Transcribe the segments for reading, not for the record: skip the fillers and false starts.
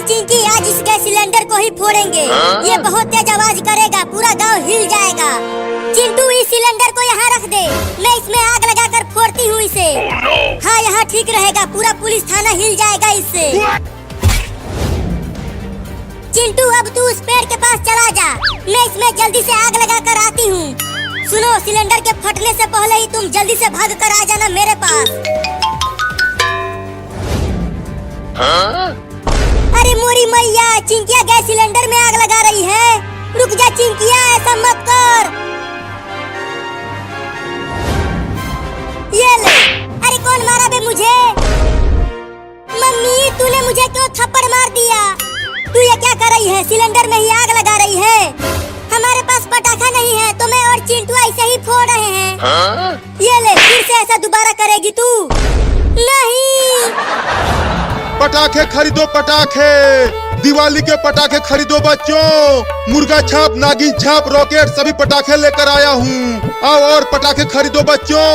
चल चिंकी, आज इस गैस सिलेंडर को ही फोड़ेंगे। ये बहुत तेज आवाज करेगा, पूरा गांव हिल जाएगा। चिंटू इस सिलेंडर को यहाँ रख दे, मैं इसमें आग लगाकर फोड़ती हूँ इसे। हाँ यहाँ ठीक रहेगा, पूरा पुलिस थाना हिल जाएगा इससे। चिंटू अब तू उस पेड़ के पास चला जा, मैं इसमें जल्दी से आग लगाकर आती हूँ। सुनो, सिलेंडर के फटने से पहले ही तुम जल्दी से भाग कर आ जाना मेरे पास। अरे मोरी मैया, चिंकिया गैस सिलेंडर में आग लगा रही है। रुक जा चिंकिया, ऐसा मत कर। ये ले। अरे कौन मारा बे मुझे? मम्मी तूने मुझे क्यों थप्पड़ मार दिया? तू ये क्या कर रही है? सिलेंडर में ही आग लगा रही है। हमारे पास पटाखा नहीं है तो मैं और चिंटू ऐसे ही फोड़ रहे हैं। ये ले, फिर से ऐसा दोबारा करेगी तू? नहीं। पटाखे खरीदो, पटाखे दिवाली के पटाखे खरीदो बच्चों। मुर्गा छाप, नागिन छाप, रॉकेट सभी पटाखे लेकर आया हूँ। आओ और पटाखे खरीदो बच्चों।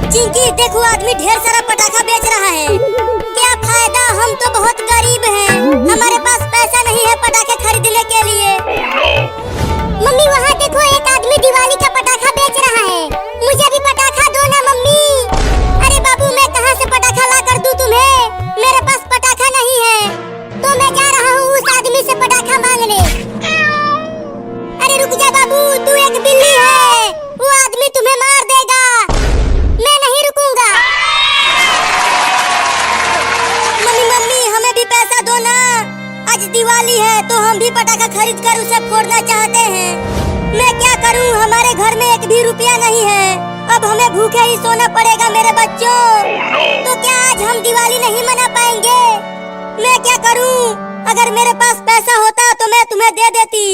चिंकी देखो, आदमी ढेर सारा पटाखा बेच रहा है। क्या फायदा, हम तो बहुत गरीब हैं। हमारे पास पैसा नहीं है पटाखे खरीदने के लिए। मम्मी वहाँ देखो, एक आदमी दिवाली का पटाखा बेच रहा है। मुझे भी पटाखा दो ना मम्मी। अरे बाबू, मैं कहाँ से पटाखा ला कर दूं तुम्हें? मेरे पास पटाखा नहीं है, तो मैं जा रहा हूँ उस आदमी से पटाखा मांगने। अरे रुक जा बाबू, तू एक बिल्ली है, वो आदमी तुम्हें मार देगा। मैं नहीं रुकूंगा। मम्मी हमें भी पैसा दो ना, आज दिवाली है तो हम भी पटाखा खरीद कर उसे फोड़ना चाहते हैं। मैं क्या करूं, हमारे घर में एक भी रुपया नहीं है। अब हमें भूखे ही सोना पड़ेगा मेरे बच्चों। तो क्या आज हम दिवाली नहीं मना पाएंगे? मैं क्या करूं? अगर मेरे पास पैसा होता तो मैं तुम्हें दे देती।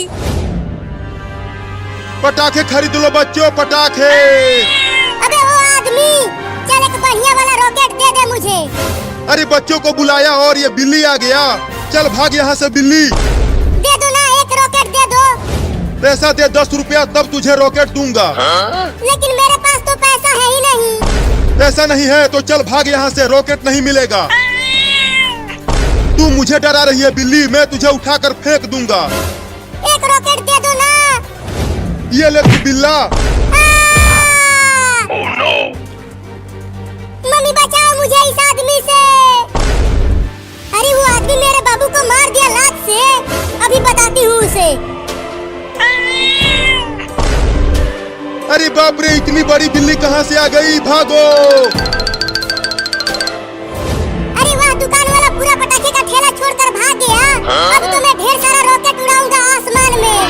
पटाखे खरीद लो बच्चों, पटाखे। अबे वो आदमी, चल एक बढ़िया वाला रॉकेट दे दे मुझे। अरे बच्चों को बुलाया और ये बिल्ली आ गया। चल भाग यहाँ से बिल्ली। दे दो ना, एक रॉकेट दे दो। पैसा दे 10 रुपया, तब तुझे रॉकेट दूंगा। लेकिन मेरे पास तो पैसा है ही नहीं। पैसा नहीं है तो चल भाग यहाँ से, रॉकेट नहीं मिलेगा। तू मुझे डरा रही है बिल्ली, मैं तुझे उठाकर फेंक दूंगा। एक रॉकेट दे दो ना। ये ले तू बिल्ला। मम्मी बचाओ मुझे इस आदमी से। अरे वो आदमी मेरे बाबू को मार दिया लात से। अभी बताती हूँ उसे। अरे बाप रे, इतनी बड़ी बिल्ली कहाँ से आ गई? भागो। अरे वह दुकान वाला पूरा पटाखे का ठेला छोड़कर भाग गया। अब तो मैं ढेर सारा रॉकेट उड़ाऊंगा आसमान में।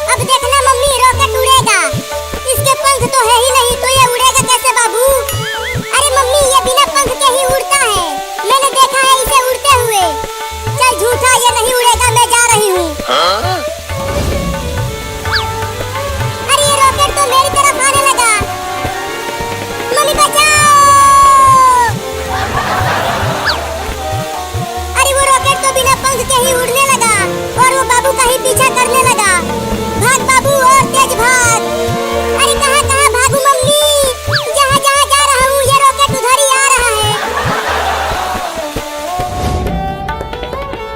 अब देखना मम्मी, रॉकेट उड़ेगा। इसके पंख तो है ही नहीं, तो ये उड़ेगा कैसे बाबू? अरे मम्मी, ये बिना पंख के ही उड़ता है, मैंने देखा है इसे उड़ते हुए। चल झूठा, ये नहीं उड़ेगा, मैं जा रही हूँ। अरे ये रॉकेट तो मेरी तरफ आने लगा। मम्मी बचाओ। अरे वो रॉकेट तो बिना पंख के ही उड़ने लगा और वो बाबू का ही पीछा करने लगा। भाग बाबू, और तेज भाग। अरे कहाँ कहाँ भागू मम्मी? जहाँ जहाँ जा रहा हूँ ये रॉकेट उधर ही आ रहा है।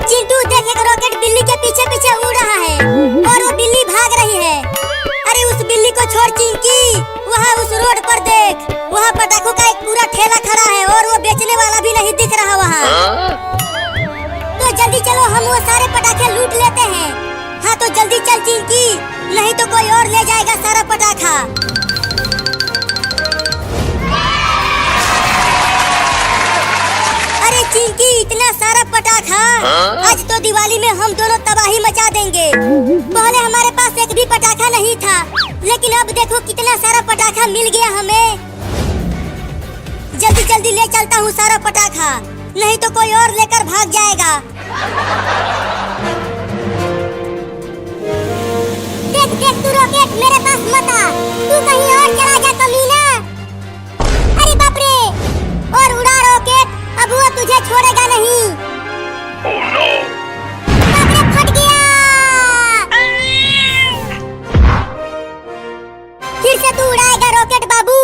चिंटू देख, एक रॉकेट बिल्ली के पीछे पीछे उड़ रहा है और वो बिल्ली भाग रही है। अरे उस बिल्ली को छोड़ चिंकी, वहाँ उस रोड पर देख, वहाँ पटाखों का एक पूरा ठेला खड़ा है और वो बेचने वाला भी नहीं दिख रहा वहाँ। तो जल्दी चलो, हम वो सारे पटाखे लूट लेते हैं। हाँ तो जल्दी चल चिंकी, नहीं तो कोई और ले जाएगा सारा पटाखा। अरे चिंकी, इतना सारा पटाखा, आज तो दिवाली में हम दोनों तबाही मचा देंगे। पहले हमारे पास एक भी पटाखा नहीं था, लेकिन अब देखो कितना सारा पटाखा मिल गया हमें। जल्दी जल्दी ले चलता हूँ सारा पटाखा, नहीं तो कोई और लेकर भाग जाएगा। देख देख, तू रॉकेट मेरे पास मत आ, तू कहीं और चला जा कमीना। अरे बाप रे, और उड़ा रॉकेट, अब वो तुझे छोड़ेगा नहीं। बाप रे, फट गया। फिर से तू उड़ाएगा रॉकेट बाबू?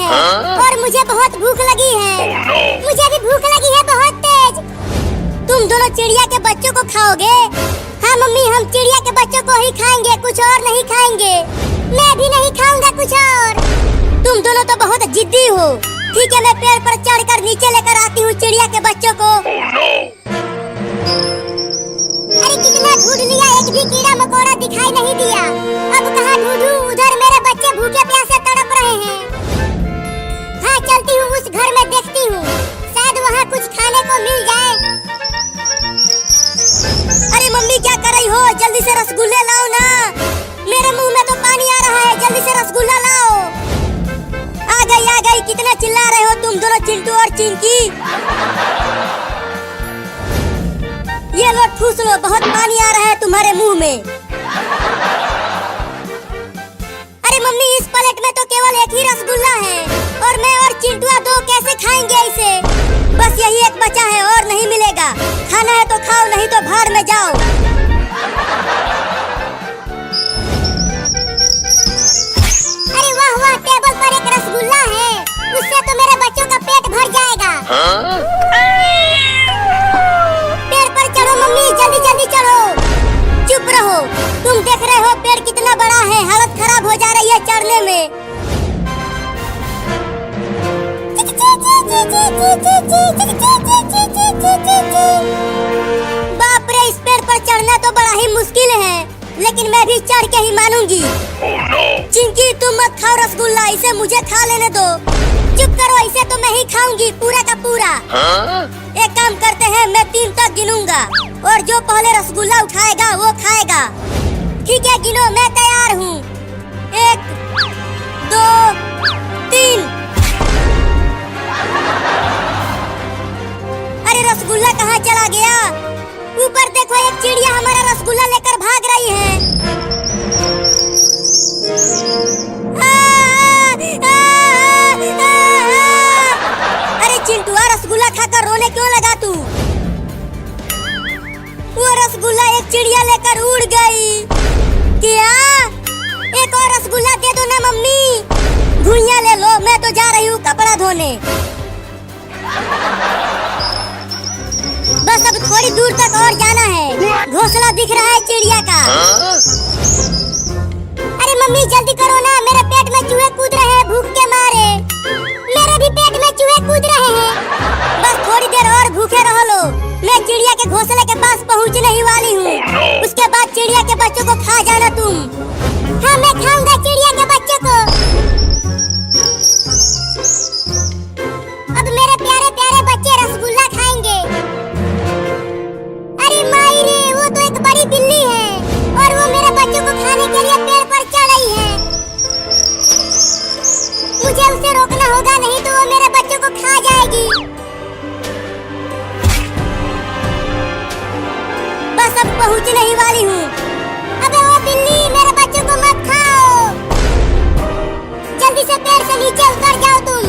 और मुझे बहुत भूख लगी है। मुझे भी भूख लगी है बहुत तेज। तुम दोनों चिड़िया के बच्चों को खाओगे? हाँ मम्मी, हम चिड़िया के बच्चों को ही खाएंगे, कुछ और नहीं खाएंगे। मैं भी नहीं खाऊंगा कुछ और। तुम दोनों तो बहुत जिद्दी हो। ठीक है, मैं पेड़ पर चढ़कर नीचे लेकर आती हूँ चिड़िया के बच्चों को। अरे कितना ढूंढ लिया, एक भी कीड़ा मकोड़ा दिखाई नहीं दिया। अब कहाँ ढूंढूं? उधर मेरे बच्चे भूखे प्यासे तड़प रहे हैं। हाँ चलती हूँ उस घर में, देखती हूँ, शायद वहाँ कुछ खाने को मिल जाए। अरे मम्मी क्या कर रही हो? जल्दी से रसगुल्ले लाओ ना, मेरे मुंह में तो पानी आ रहा है। जल्दी से रसगुल्ला लाओ। आ गई। कितना चिल्ला रहे हो तुम दोनों, चिंटू और चिंकी? ये लो ठूस लो, बहुत पानी आ रहा है तुम्हारे मुंह में। अरे मम्मी, इस प्लेट में तो केवल एक ही रसगुल्ला है और मैं और चिंटुआ दो कैसे खाएंगे इसे? बस यही एक बचा है और नहीं मिलेगा। खाना है तो खाओ, नहीं तो बाहर में जाओ। अरे वाह वाह, टेबल पर एक रसगुल्ला है, उससे तो मेरे बच्चों का पेट भर जाएगा। पेड़ पर चढ़ो मम्मी, जल्दी जल्दी चढ़ो। चुप रहो, तुम देख रहे हो पेड़ कितना बड़ा है, हालत खराब हो जा रही है चढ़ने में। बाप रे, इस पेड़ पर चढ़ना तो बड़ा ही मुश्किल है, लेकिन मैं भी चढ़ के ही मानूंगी। चिंकी तुम मत खाओ रसगुल्ला, इसे मुझे खा लेने दो। चुप करो, इसे तो मैं ही खाऊंगी पूरा का पूरा। एक काम करते हैं, मैं 3 तक गिनूंगा और जो पहले रसगुल्ला उठाएगा वो खाएगा। ठीक है, गिनो, मैं तैयार हूँ। 1 2 3। अरे रसगुल्ला कहाँ चला गया? ऊपर देखो, एक चिड़िया हमारा रसगुल्ला लेकर भाग रही है। अरे चिंटुआ, रसगुल्ला खाकर रोने क्यों लगा तू? वो रसगुल्ला एक चिड़िया लेकर उड़ गई। क्या? एक और रसगुल्ला दे दो ना मम्मी। भुइयां ले लो, मैं तो जा रही हूँ कपड़ा धोने। बस अब थोड़ी दूर तक और जाना है। घोंसला दिख रहा है चिड़िया का। अरे मम्मी जल्दी करो ना, मेरे पेट में चूहे कूद रहे हैं भूख के मारे। मेरे भी पेट में चूहे कूद रहे हैं। बस थोड़ी देर और भूखे रह लो, मैं चिड़िया के घोंसले के पास पहुंचने ही वाली हूँ। उसके बाद चिड़िया के बच्चों को खा जाना तुम। हाँ मैं खाऊंगा चिड़िया के बच्चों को। अब मेरे प्यारे प्यारे बच्चे रसगुल्ला खाएंगे। अरे माई रे, वो तो एक बड़ी बिल्ली है और वो मेरे बच्चों को खाने के लिए पेड़ पर चढ़ रही है। मुझे उसे रोकना होगा, नहीं तो वो मेरे बच्चों को खा जाएगी। बस अब पहुंचने ही वाली हूँ। अबे वो बिल्ली, मेरे बच्चों को मत खाओ। जल्दी से पेड़ से नीचे उतर जाओ तुम।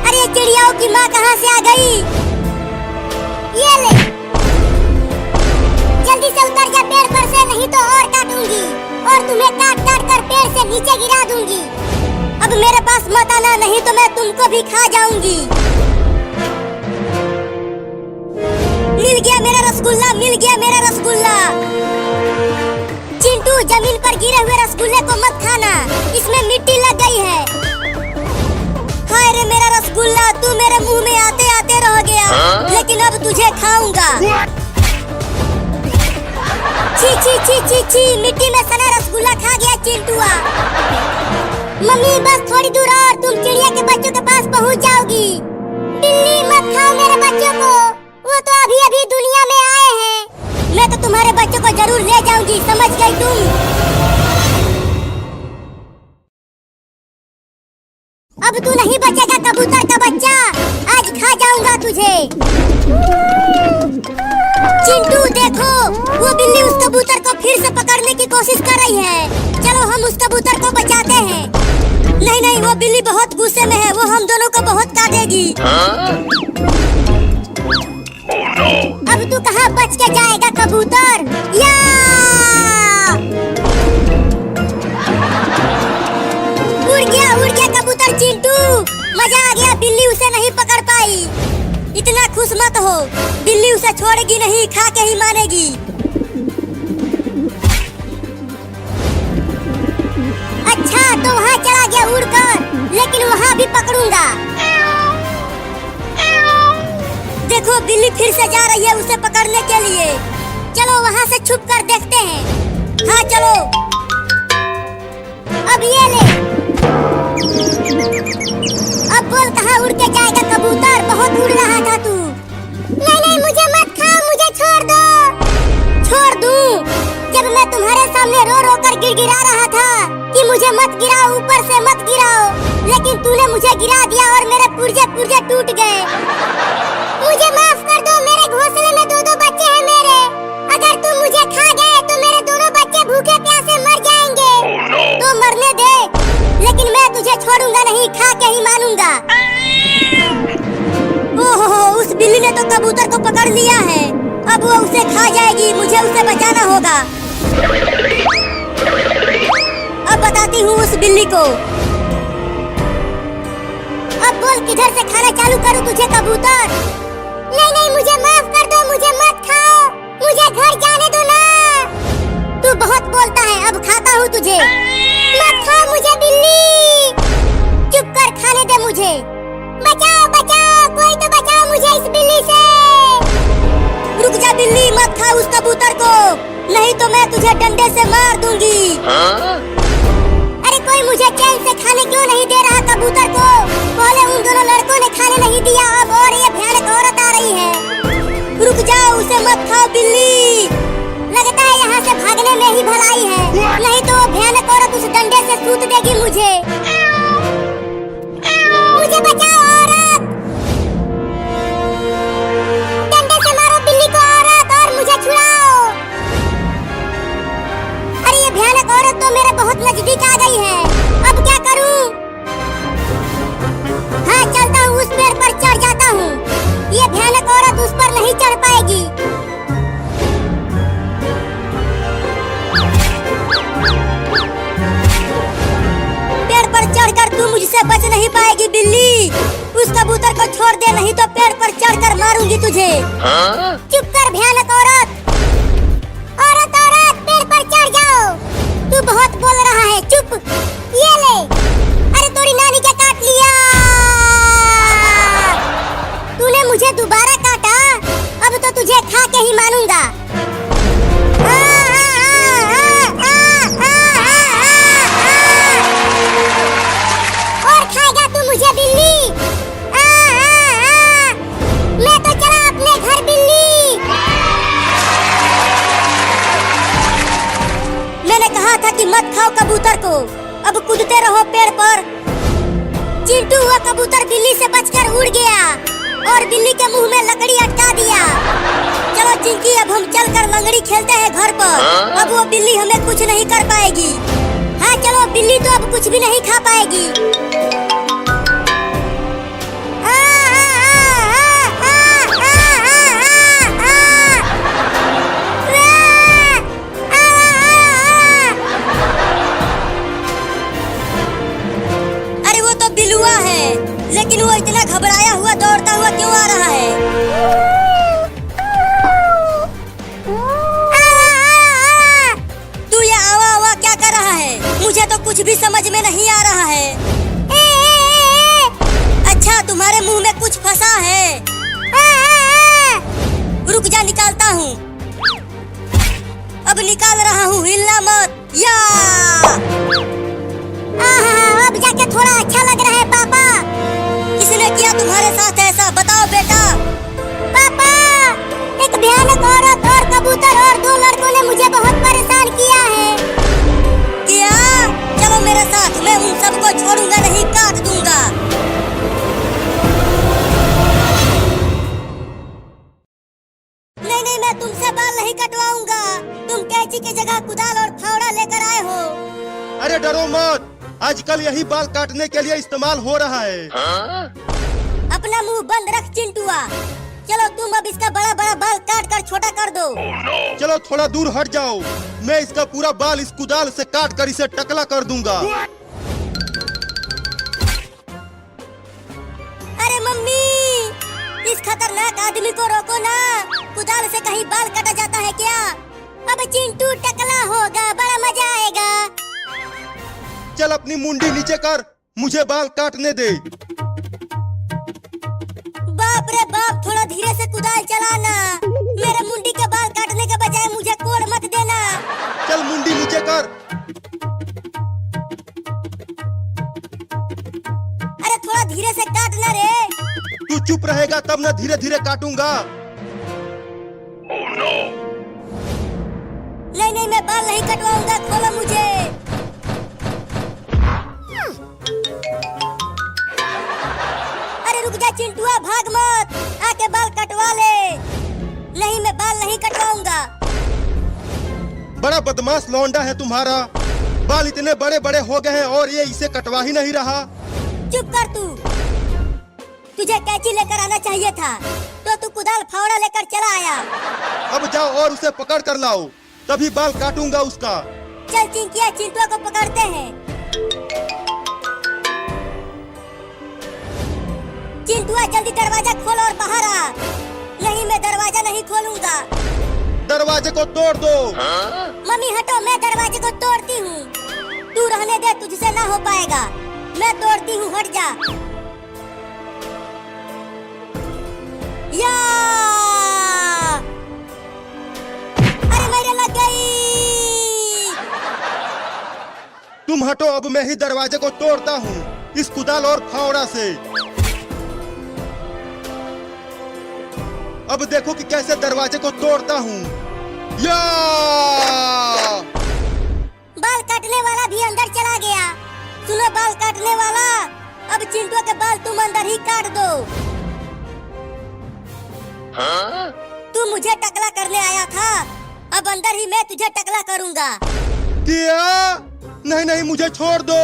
अरे चिड़ियाओं की माँ कहाँ से आ गई? ये ले, जल्दी से उतर जा पेड़ पर से, नहीं तो और काटूंगी और तुम्हें काट काट कर पेड़ से नीचे गिरा दूंगी। अब मेरे पास मत आना, नहीं तो मैं तुमको भी खा जाऊंगी। मिल गया मेरा रसगुल्ला, मिल गया मेरा रसगुल्ला। चिंटू, जमीन पर गिरे हुए रसगुल्ले को मत खाना, इसमें मिट्टी लग गई है। हाय रे मेरा रसगुल्ला, तू मेरे मुंह में आते आते रह गया, लेकिन अब तुझे खाऊंगा। छी छी छी छी छी, मिट्टी में सना रसगुल्ला खा गया चिंटुआ। मम्मी बस थोड़ी दूर और तुम चिड़िया के बच्चों के पास पहुंच जाओगी। बिल्ली मत खाओ मेरे बच्चों को, वो तो अभी अभी दुनिया में आए हैं। मैं तो तुम्हारे बच्चों को जरूर ले जाऊंगी, समझ गई तुम? अब तू नहीं बचेगा कबूतर का बच्चा, आज खा जाऊंगा तुझे। चिंटू देखो, वो बिल्ली उस कबूतर को फिर से पकड़ने की कोशिश कर रही है। चलो हम उस कबूतर को बचाते हैं। नहीं नहीं, वो बिल्ली बहुत गुस्से में है, वो हम दोनों को बहुत काटेगी। अब तू कहाँ बच के जाएगा कबूतर? या! उड़ गया कबूतर चिंटू। उसे छोड़ेगी नहीं, खा के ही मानेगी। अच्छा तो वहाँ चला गया उड़कर, लेकिन वहाँ भी पकड़ूंगा। देखो बिल्ली फिर से जा रही है उसे पकड़ने के लिए। चलो वहाँ से छुप कर देखते हैं। हाँ चलो, अब ये ले। अब बोल कहाँ उड़ के जाएगा कबूतर, बहुत उड़ रहा था तू। नहीं नहीं मुझे मत खाओ, मुझे छोड़ दो। छोड़ दूं? जब मैं तुम्हारे सामने रो रो कर गिड़गिड़ा रहा था कि मुझे मत गिराओ, ऊपर से मत गिराओ, लेकिन तूने मुझे गिरा दिया और मेरे पुर्जे पुर्जे टूट गए। मुझे माफ कर दो, मेरे घोंसले में दो दो बच्चे हैं मेरे। अगर तुम मुझे खा गए तो मेरे दोनों बच्चे भूखे प्यासे मर जाएंगे। तो मरने दे, लेकिन मैं तुझे छोड़ूंगा नहीं, खा के ही मानूंगा। ओहो, उस बिल्ली ने तो कबूतर को पकड़ लिया है। अब वो उसे खा जाएगी, मुझे उसे बचाना होगा। अब बताती हूँ उस बिल्ली को। अब बोल किधर से खाना चालू करूँ तुझे कबूतर? नहीं नहीं मुझे माफ कर दो, मुझे मत खाओ, मुझे घर जाने दो ना। तू बहुत बोलता है, अब खाता हूँ तुझे। मत खाओ मुझे बिल्ली, चुप कर, खाने दे मुझे। बचाओ बचाओ, कोई तो बचाओ मुझे इस बिल्ली से। रुक जा बिल्ली, मत खा उस कबूतर को, नहीं तो मैं तुझे डंडे से मार दूंगी। अरे कोई मुझे चैन से खाने क्यों नहीं दे रहा कबूतर को? पहले उन दोनों लड़कों ने खाने नहीं दिया, अब और ये भयानक औरत आ रही है। रुक जाओ, उसे मत खाओ बिल्ली। लगता है यहाँ से भागने में ही भलाई है, नहीं तो वो भयानक औरत उस डंडे से सूत देगी मुझे। मुझे बचाओ औरत, डंडे से मारो बिल्ली को औरत, और मुझे छुड़ाओ। अरे ये भयानक औरत तो मेरे बहुत नजदीक आ गई है, अब क्या करूं? हाँ चलता हूँ, उस पेड़ पर चढ़ जाता हूँ। ये भयानक औरत उस पर नहीं चढ़ पाएगी। पेड़ पर चढ़कर तू मुझसे बच नहीं पाएगी बिल्ली। उस कबूतर को छोड़ दे, नहीं तो पेड़ पर चढ़कर मारूंगी तुझे। चुप कर भयानक औरत। औरत औरत, पेड़ पर चढ़ जाओ, तू बहुत बोल रहा है, चुप। ये ले। अरे तोरी नानी क्या काट लिया? तूने मुझे दोबारा काटा, अब तो तुझे खा के ही मानूंगा। और खाएगा तू मुझे बिल्ली? मैं तो चला अपने घर बिल्ली। मैंने कहा था कि मत खाओ कबूतर को, अब कूदते रहो पेड़ पर। चिंटू हुआ कबूतर बिल्ली से बचकर उड़ गया और बिल्ली के मुंह में लकड़ी अटका दिया। चलो चिंकी, अब हम चलकर लंगड़ी खेलते हैं घर पर। अब वो बिल्ली हमें कुछ नहीं कर पाएगी। हाँ चलो, बिल्ली तो अब कुछ भी नहीं खा पाएगी। अरे वो तो बिलुआ है, लेकिन वो इतना घबराया हुआ दौड़ता हुआ क्यों आ रहा है? तू ये आवा आवा क्या कर रहा है? मुझे तो कुछ भी समझ में नहीं आ रहा है। अच्छा, तुम्हारे मुंह में कुछ फंसा है। रुक जा, निकालता हूँ। अब निकाल रहा हूँ, हिलना मत। या अब जाके थोड़ा अच्छा लग रहा है पापा। किसने किया तुम्हारे साथ ऐसा, बताओ बेटा? पापा, एक भयानक औरत और कबूतर और दो लड़कों ने मुझे बहुत परेशान किया है। किया? चलो मेरे साथ, मैं उन सबको छोड़ूंगा नहीं, काट दूंगा। नहीं नहीं, मैं तुमसे बाल नहीं कटवाऊंगा। तुम कैंची की जगह कुदाल और फावड़ा लेकर आए हो। अरे डरो मत, आजकल यही बाल काटने के लिए इस्तेमाल हो रहा है। अपना मुंह बंद रख चिंटुआ। चलो तुम अब इसका बड़ा बड़ा बाल काट कर छोटा कर दो। चलो थोड़ा दूर हट जाओ, मैं इसका पूरा बाल इस कुदाल से काट कर इसे टकला कर दूंगा। अरे मम्मी, इस खतरनाक आदमी को रोको ना, कुदाल से कहीं बाल काटा जाता है क्या? अब चिंटू टकला होगा, बड़ा मजा आएगा। चल अपनी मुंडी नीचे कर, मुझे बाल काटने दे। बाप रे बाप, थोड़ा धीरे से कुदाल चलाना। मेरे मुंडी के बाल काटने के बजाय मुझे कोड़ मत देना। चल मुंडी नीचे कर। अरे थोड़ा धीरे से काटना रे। तू चुप रहेगा तब ना धीरे धीरे काटूंगा। नहीं नहीं, मैं बाल नहीं कटवाऊंगा, खोलो मुझे। अरे रुक जा चिंटुआ, भाग मत, आके बाल कटवा ले। नहीं, मैं बाल नहीं कटवाऊंगा। बड़ा बदमाश लौंडा है तुम्हारा, बाल इतने बड़े बड़े हो गए हैं और ये इसे कटवा ही नहीं रहा। चुप कर तू, तुझे कैंची लेकर आना चाहिए था, तो तू कुदाल फावड़ा लेकर चला आया। अब जाओ और उसे पकड़ कर लाओ, तभी बाल काटूंगा उसका। चल चिंकिया, चिंटुआ को पकड़ते हैं। चिंटुआ जल्दी दरवाजा खोल और बाहर आ। नहीं, मैं दरवाजा नहीं खोलूंगा। दरवाजे को तोड़ दो। मम्मी हटो, मैं दरवाजे को तोड़ती हूँ। तू रहने दे, तुझसे ना हो पाएगा। मैं तोड़ती हूँ, हट जा। या! अरे मेरे लग गई। तुम हटो, अब मैं ही दरवाजे को तोड़ता हूँ इस कुदाल और फावड़ा से। अब देखो कि कैसे दरवाजे को तोड़ता हूँ। या! बाल काटने वाला भी अंदर चला गया। सुनो बाल काटने वाला, अब चिंटू के बाल तुम अंदर ही काट दो। तू मुझे टकला करने आया था, अब अंदर ही मैं तुझे टकला करूंगा। क्या? नहीं नहीं, मुझे छोड़ दो,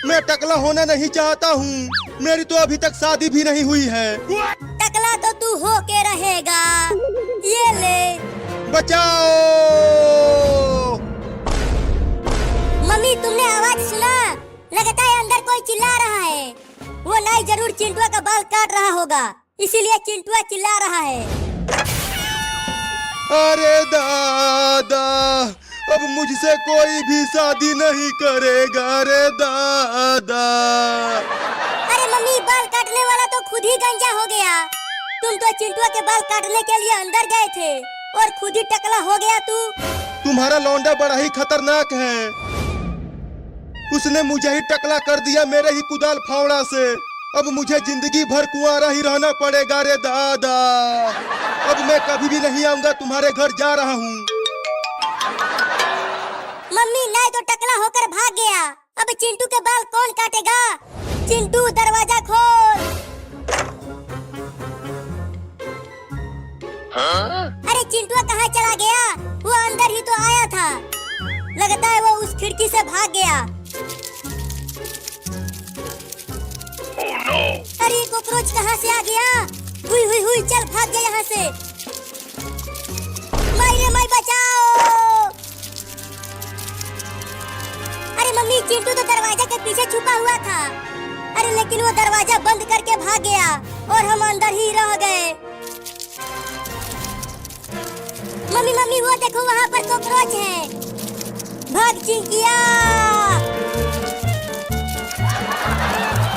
मैं टकला होना नहीं चाहता हूँ। मेरी तो अभी तक शादी भी नहीं हुई है। टकला तो तू हो के रहेगा। ये ले। बचाओ! मम्मी, तुमने आवाज सुना? लगता है अंदर कोई चिल्ला रहा है। वो नाई जरूर चिंटुआ का बाल काट रहा होगा, इसीलिए चिंटुआ चिल्ला रहा है। अरे दादा, अब मुझसे कोई भी शादी नहीं करेगा रे दादा। अरे मम्मी, बाल काटने वाला तो खुद ही गंजा हो गया। तुम तो चिंटुआ के बाल काटने के लिए अंदर गए थे और खुद ही टकला हो गया तू। तुम्हारा लौंडा बड़ा ही खतरनाक है, उसने मुझे ही टकला कर दिया मेरे ही कुदाल फावड़ा से। अब मुझे जिंदगी भर कुंवारा ही रहना पड़ेगा रे दादा। अब मैं कभी भी नहीं आऊंगा, तुम्हारे घर जा रहा हूँ। मम्मी, नाई तो टकला होकर भाग गया, अब चिंटू के बाल कौन काटेगा? चिंटू, दरवाजा खोल। अरे चिंटुआ कहाँ चला गया? वो अंदर ही तो आया था। लगता है वो उस खिड़की से भाग गया। अरे ये कॉकरोच कहाँ से आ गया? हुई हुई हुई, चल भाग जा यहाँ से। माई रे माई, बचाओ! अरे मम्मी, चिंटू तो दरवाजा के पीछे छुपा हुआ था। अरे लेकिन वो दरवाजा बंद करके भाग गया और हम अंदर ही रह गए। मम्मी मम्मी, वो देखो वहाँ पर कॉकरोच है। भाग चिंकिया!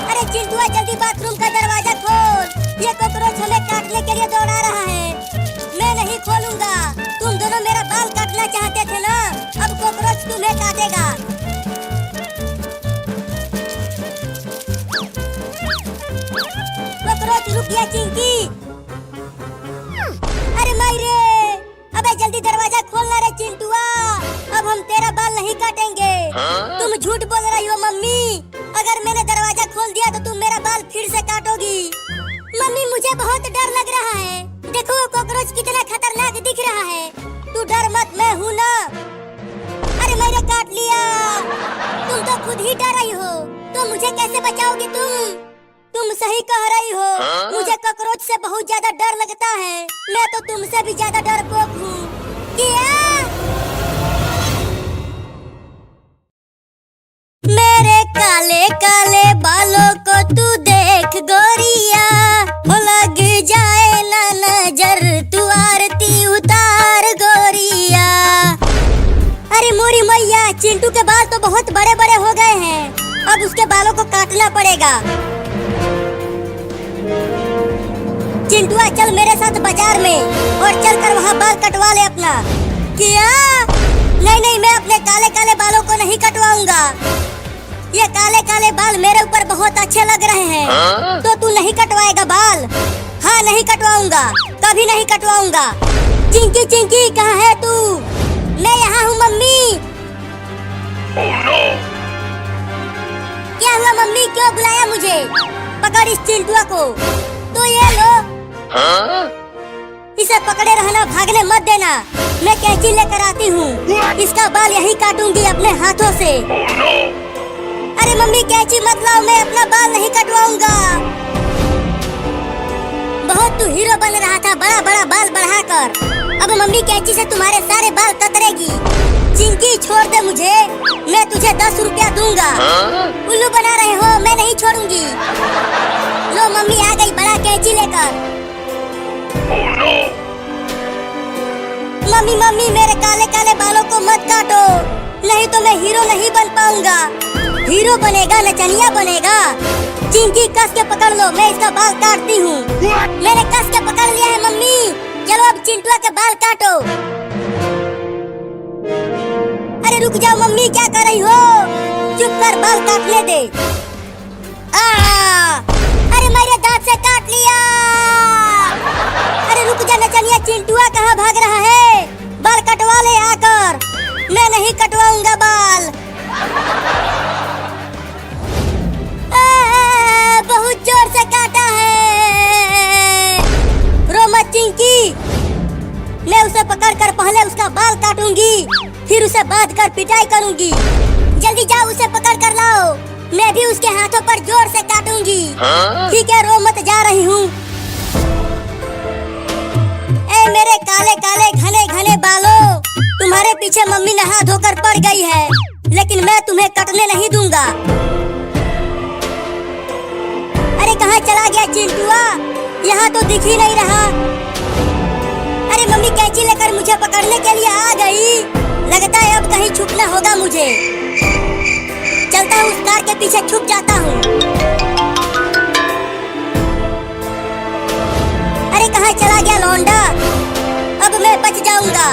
अरे चिंटुआ, जल्दी बाथरूम का दरवाजा खोल। ये कॉकरोच हमें काटने के लिए दौड़ा रहा है। मैं नहीं खोलूंगा। तुम दोनों मेरा बाल काटना चाहते थे ना, अब कॉकरोच तुम्हें काटेगा। कॉकरोच रुक गया चिंकी। अरे मायरे, अबे जल्दी दरवाजा खोलना रे चिंटुआ, अब हम तेरा बाल नहीं काटेंगे। तुम झूठ बोल रही हो मम्मी, अगर मैंने दरवाजा खोल दिया तो तुम मेरा बाल फिर से काटोगी। मम्मी, मुझे बहुत डर लग रहा है। देखो वो कॉकरोच कितना खतरनाक दिख रहा है। तू डर मत, मैं हूँ ना। अरे मैंने काट लिया। तुम तो खुद ही डर रही हो, तो मुझे कैसे बचाओगी तुम सही कह रही हो। मुझे कॉकरोच से बहुत ज्यादा डर लगता है। मैं तो तुमसे भी ज्यादा डरपोक हूँ। क्या? मेरे काले काले बालों को तू देख गोरिया, हो लग जाए अरे मोरी मैया, चिंटू के बाल तो बहुत बड़े बड़े हो गए हैं। अब उसके बालों को काटना पड़ेगा। चिंटुआ चल मेरे साथ बाजार में और चल कर वहाँ बाल कटवा ले अपना। क्या? नहीं नहीं, मैं अपने काले काले बालों को नहीं कटवाऊंगा। ये काले काले बाल मेरे ऊपर बहुत अच्छे लग रहे हैं। तो तू नहीं कटवाएगा बाल? हाँ, नहीं कटवाऊंगा, कभी नहीं कटवाऊंगा। चिंकी चिंकी, कहाँ है तू? मैं यहाँ हूँ मम्मी। क्या हुआ मम्मी, क्यों बुलाया मुझे? पकड़ इस चिंटुआ को। तो ये लो। इसे पकड़े रहना, भागने मत देना। मैं कैंची लेकर आती हूँ, इसका बाल यही काटूंगी अपने हाथों से। अरे मम्मी, कैंची मत लाओ, मैं अपना बाल नहीं कटवाऊंगा। बहुत तू हीरो बन रहा था, बड़ा बड़ा बाल बढ़ाकर। अब मम्मी कैंची से तुम्हारे सारे बाल कतरेगी। चिंकी छोड़ दे मुझे, मैं तुझे 10 रुपया दूंगा। उल्लू बना रहे हो, मैं नहीं छोड़ूंगी। लो मम्मी आ गई बड़ा कैंची लेकर। मम्मी मम्मी, मेरे काले काले बालों को मत काटो, नहीं तो मैं हीरो नहीं बन पाऊंगा। हीरो बनेगा, नचनिया बनेगा। चिंकी कस के पकड़ लो, मैं इसका बाल काटती हूँ। मैंने कस के पकड़ लिया है मम्मी। चलो अब चिंटुआ के बाल काटो। अरे रुक जाओ मम्मी, क्या कर रही हो? चुप कर, बाल काटने दे। अरे मेरे दांत से काट लिया। अरे रुक जा नचनिया, चिंटुआ कहाँ भाग रहा है? बाल कटवा ले आकर। मैं नहीं कटवाऊंगा बाल। बहुत जोर से काटा है। रो मत चिंकी, मैं उसे पकड़कर पहले उसका बाल काटूंगी, फिर उसे बांध कर पिटाई करूंगी। जल्दी जाओ, उसे पकड़ कर लाओ। मैं भी उसके हाथों पर जोर से काटूंगी। ठीक है, रो मत, जा रही हूँ। ए मेरे काले काले घने घने बालों, तुम्हारे पीछे मम्मी नहा धोकर पड़ गई है, लेकिन मैं तुम्हें कटने नहीं दूंगा। अरे कहाँ चला गया चिंटुआ? यहाँ तो दिख ही नहीं रहा। अरे मम्मी कैंची लेकर मुझे पकड़ने के लिए आ गई। लगता है अब कहीं छुपना होगा मुझे। चलता हूँ, उस कार के पीछे छुप जाता हूँ। अरे कहाँ चला गया लौंडा? अब मैं बच जाऊंगा।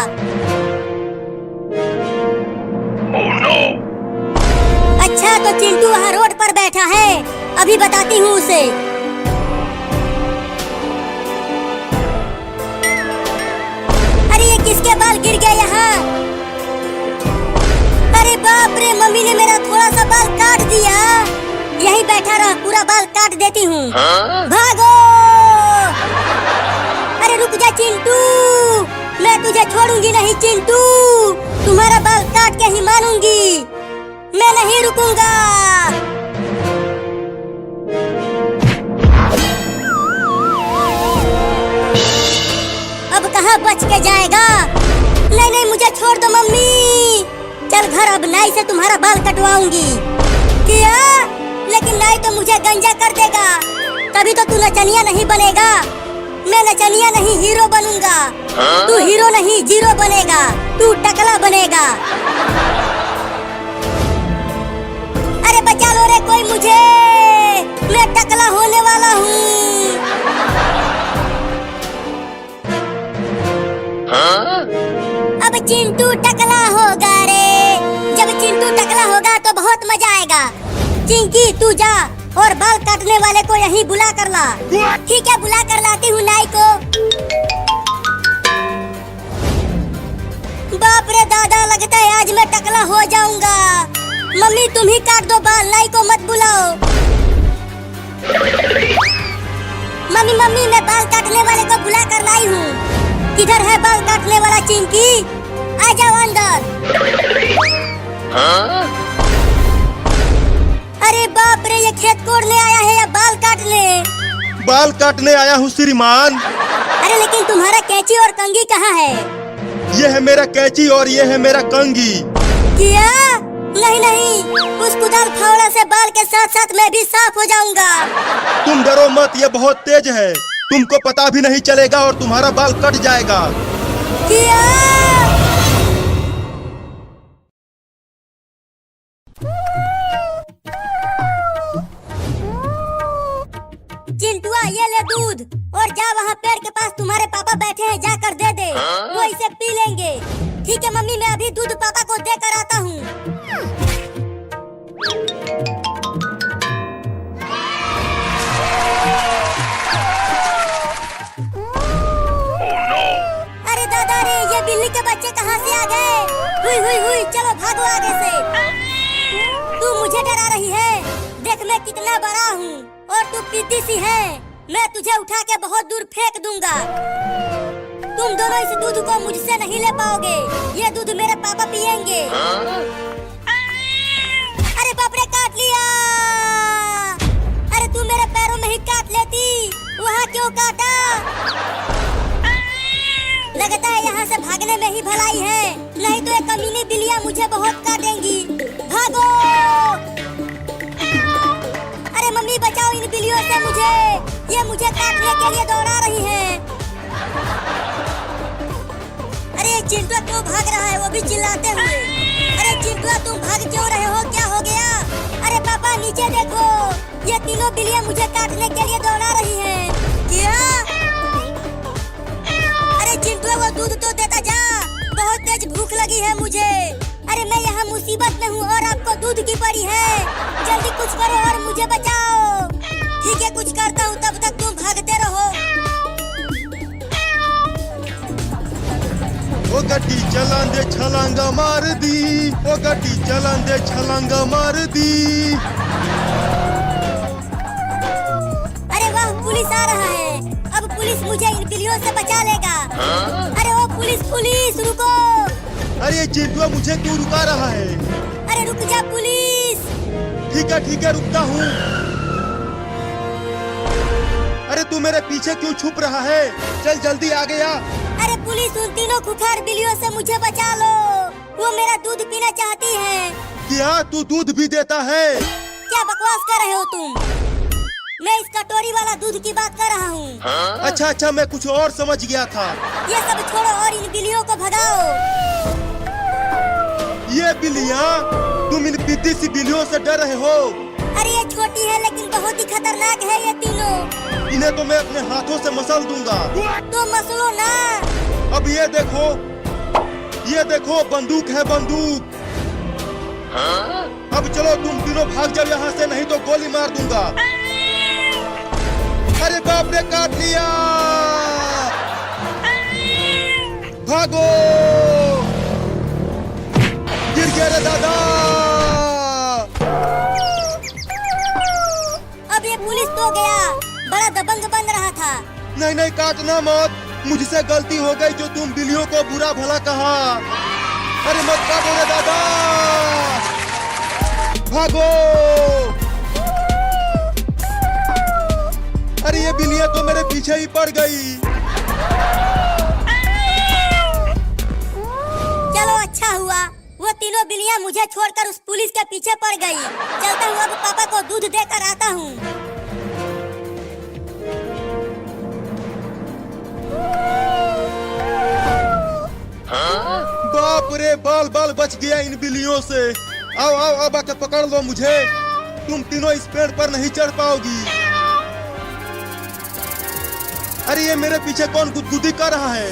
अच्छा, तो चिंटू वहाँ रोड पर बैठा है, अभी बताती हूँ उसे। अरे ये किसके बाल गिर गए यहाँ? अरे बाप रे, मम्मी ने मेरा थोड़ा सा बाल काट दिया। यहीं बैठा रहा, पूरा बाल काट देती हूँ। भागो! अरे रुक जा चिंटू, मैं तुझे छोड़ूंगी नहीं चिंटू। तुम्हारा बाल काट के ही मानूंगी, मैं नहीं रुकूंगा। अब कहाँ बच के जाएगा? नहीं नहीं, मुझे छोड़ दो मम्मी। चल घर, अब नाई से तुम्हारा बाल कटवाऊंगी। क्या? लेकिन नाई तो मुझे गंजा कर देगा, तभी तो तू नचनिया नहीं बनेगा। मैं नचनिया नहीं, हीरो बनूंगा। तू हीरो नहीं, जीरो बनेगा। तू टकला बनेगा। अरे बचा लो रे कोई मुझे, मैं टकला होने वाला हूँ। अब चिंटू टकला होगा रे। जब चिंटू टकला होगा तो बहुत मजा आएगा। चिंकी तू जा और बाल काटने वाले को यहीं बुला कर ला। ठीक है, बुला कर लाती हूँ नाई को। बाप रे दादा, लगता है आज मैं टकला हो जाऊंगा। मम्मी तुम ही काट दो बाल, नाई को मत बुलाओ। मम्मी मम्मी, मैं बाल काटने वाले को बुला कर लाई हूँ। किधर है बाल काटने वाला चिंकी? आ जाओ अंदर। अरे बाप रे, ये खेत कोड़ने आया है या बाल काटने? बाल काटने आया हूँ श्रीमान। अरे लेकिन तुम्हारा कैंची और कंघी कहाँ है? ये है मेरा कैंची और ये है मेरा कंघी। क्या? नहीं नहीं, उस कुदाल फावड़ा से बाल के साथ साथ मैं भी साफ हो जाऊंगा। तुम डरो मत, ये बहुत तेज है, तुमको पता भी नहीं चलेगा और तुम्हारा बाल कट जाएगा। क्या? दूध और जा वहाँ पेड़ के पास तुम्हारे पापा बैठे हैं, जाकर दे दे, वो इसे पी लेंगे। ठीक है मम्मी, मैं अभी दूध पापा को देकर आता हूँ। अरे दादा रे, ये बिल्ली के बच्चे कहाँ से आ गए? हुई हुई हुई, चलो भागो आगे से। तू मुझे डरा रही है? देख मैं कितना बड़ा हूँ और तू पीती सी है। मैं तुझे उठा के बहुत दूर फेंक दूंगा। तुम दोनों इस दूध को मुझसे नहीं ले पाओगे, ये दूध मेरे पापा पियेंगे। अरे बाप रे, काट लिया। अरे तू मेरे पैरों में ही काट लेती, वहाँ क्यों काटा? लगता है यहाँ से भागने में ही भलाई है, नहीं तो ये कमीनी बिल्लियाँ मुझे बहुत काटेंगी। भागो! अरे मम्मी बचाओ इन बिल्लियों से मुझे, ये मुझे काटने के लिए दौड़ा रही हैं। अरे चिंटुआ क्यों भाग रहा है, वो भी चिल्लाते हुए? अरे चिंटुआ तुम भाग क्यों रहे हो, क्या हो गया? अरे पापा नीचे देखो, ये तीनों बिल्लियाँ मुझे काटने के लिए दौड़ा रही हैं। क्या? अरे चिंटुआ वो दूध तो देता जा, बहुत तेज भूख लगी है मुझे। अरे मैं यहाँ मुसीबत में हूँ और आपको दूध की पड़ी है, जल्दी कुछ करो और मुझे बचाओ। ठीक है कुछ करता हूँ, तब तक तुम भागते रहो। ओ गड्डी चलान दे छलांगा मार दी, ओ गड्डी चलान दे छलांगा मार दी। अरे वाह, पुलिस आ रहा है, अब पुलिस मुझे इन बिल्लियों से बचा लेगा। अरे ओ पुलिस पुलिस रुको। अरे चिंटुआ मुझे क्यों रुका रहा है? अरे रुक जा पुलिस। ठीक है रुकता हूँ। अरे तू मेरे पीछे क्यों छुप रहा है? चल जल्दी आगे आ। अरे पुलिस, उन तीनों खुखार बिल्लियों से मुझे बचा लो, वो मेरा दूध पीना चाहती है। क्या तू दूध भी देता है? क्या बकवास कर रहे हो तुम? मैं इस कटोरी वाला दूध की बात कर रहा हूँ। अच्छा मैं कुछ और समझ गया था। ये सब छोड़ो और इन बिल्लियों को भगाओ। ये बिल्लियाँ, तुम इन पीती सी बिल्लियों से डर रहे हो? अरे ये छोटी है लेकिन बहुत ही खतरनाक है ये तीनों। इन्हें तो मैं अपने हाथों से मसल दूंगा। तो मसलो ना। अब ये देखो बंदूक है बंदूक। अब चलो तुम तीनों भाग जाओ यहाँ से, नहीं तो गोली मार दूंगा। अरे बाप रे, काट लिया। भागो, गिर गया रे दादा। अब ये पुलिस तो गया, बड़ा दबंग बन रहा था। नहीं काटना मत, मुझसे गलती हो गई जो तुम बिल्लियों को बुरा भला कहा। अरे मत काटो रे दादा, भागो। अरे ये बिल्लियाँ तो मेरे पीछे ही पड़ गई। चलो अच्छा हुआ, वो तीनों बिल्लियाँ मुझे छोड़कर उस पुलिस के पीछे पड़ गई। चलता हूँ, अब पापा को दूध देकर आता हूँ। बाप रे, बाल बच गया इन बिल्लियों से। आओ अब आकर पकड़ लो मुझे, तुम तीनों इस पेड़ पर नहीं चढ़ पाओगी। अरे ये मेरे पीछे कौन गुदगुदी कर रहा है?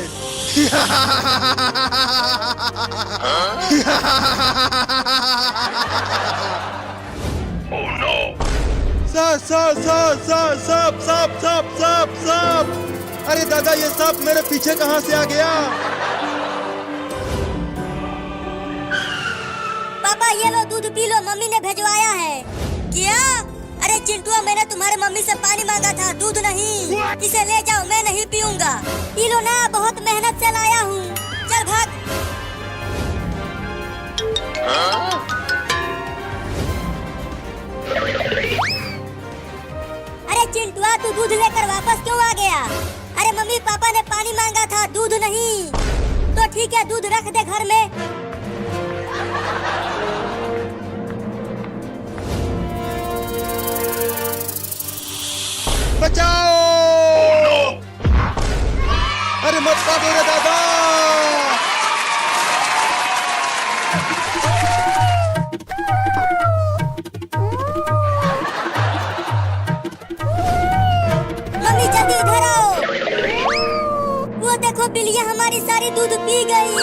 सांप। अरे दादा, ये सांप मेरे पीछे कहाँ से आ गया? पापा ये लो दूध पी लो, मम्मी ने भेजवाया है। क्या? अरे चिंटुआ, मैंने तुम्हारे मम्मी से पानी मांगा था, दूध नहीं। इसे ले जाओ, मैं नहीं पीऊंगा। पी लो ना, बहुत मेहनत से लाया हूँ। चल भाग। अरे चिंटुआ, तू दूध लेकर वापस क्यों आ गया? अरे मम्मी पापा ने पानी मांगा था, दूध नहीं। तो ठीक है, दूध रख दे घर में। बचाओ! अरे मत काटो रे दादा। मम्मी जल्दी देखो बिल्लियाँ हमारी सारी दूध पी गई।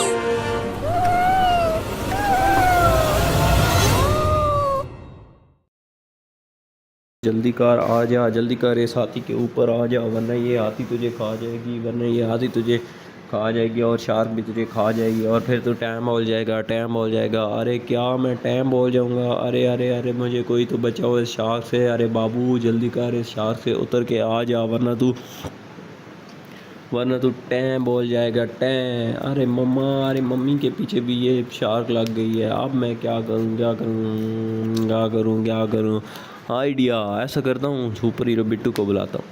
जल्दी कर, आ जा, जल्दी कर, इस हाथी के ऊपर आ जा, वरना ये हाथी तुझे खा जाएगी, वरना ये हाथी तुझे खा जाएगी और शार्क भी तुझे खा जाएगी और फिर तू टाइम बोल जाएगा, टाइम बोल जाएगा। अरे क्या मैं टाइम बोल जाऊँगा? अरे अरे अरे मुझे कोई तो बचाओ इस शार्क से। अरे बाबू जल्दी कर, इस शार्क से उतर के आ जा, वरना तू टैं बोल जाएगा, टैं। अरे मम्मा, अरे मम्मी के पीछे भी ये शार्क लग गई है। अब मैं क्या करूँ, क्या करूँ, क्या करूँ, क्या करूँ? आइडिया, ऐसा करता हूँ, सुपर हीरो बिट्टू को बुलाता हूँ।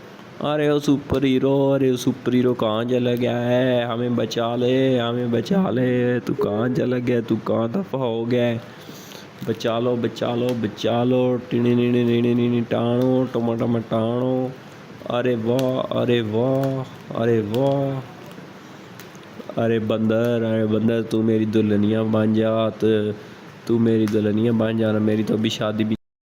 अरे ओ सुपर हीरो, अरे ओ सुपर हीरो कहाँ चला गया है? हमें बचा ले, हमें बचा ले। तू कहाँ चला गया? तू कहाँ दफ़ा हो गया है? बचा लो, बचा लो, बचा लो। टिनी नी नी नी नी टाणो, टमाटा टाणो। अरे वाह, अरे वाह, अरे वाह। अरे बंदर, तू मेरी दुल्हनिया बन जा, तू मेरी दुल्हनिया बन जाना। मेरी तो अभी शादी भी